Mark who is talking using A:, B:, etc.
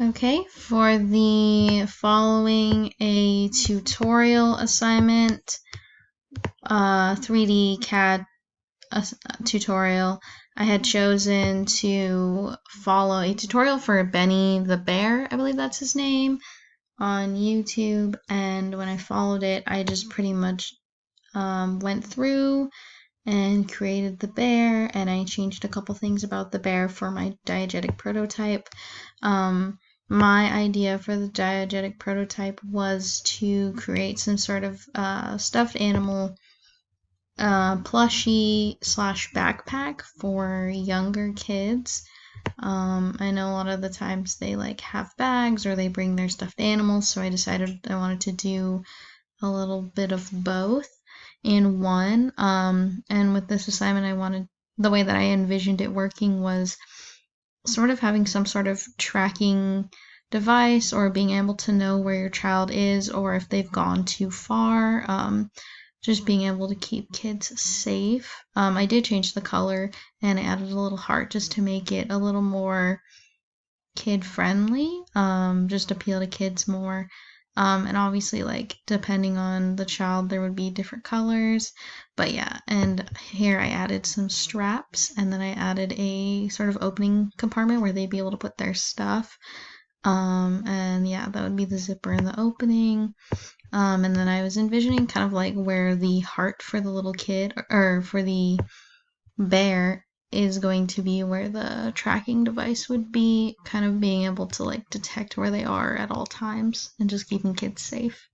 A: Okay, for the following a tutorial assignment, 3D CAD tutorial, I had chosen to follow a tutorial for Benny the Bear, I believe that's his name, on YouTube. And when I followed it, I just pretty much went through and created the bear, and I changed a couple things about the bear for my diegetic prototype. My idea for the diegetic prototype was to create some sort of stuffed animal plushie slash backpack for younger kids. I know a lot of the times they like have bags or they bring their stuffed animals, so I decided I wanted to do a little bit of both in one. And with this assignment, the way that I envisioned it working was sort of having some sort of tracking device or being able to know where your child is or if they've gone too far. Just being able to keep kids safe. I did change the color and I added a little heart just to make it a little more kid friendly, just appeal to kids more. And obviously, like, depending on the child, there would be different colors. But yeah, and here I added some straps, and then I added a sort of opening compartment where they'd be able to put their stuff. And yeah, that would be the zipper in the opening. And then I was envisioning kind of like where the heart for the little kid, or for the bear, is going to be where the tracking device would be, kind of being able to like detect where they are at all times and just keeping kids safe.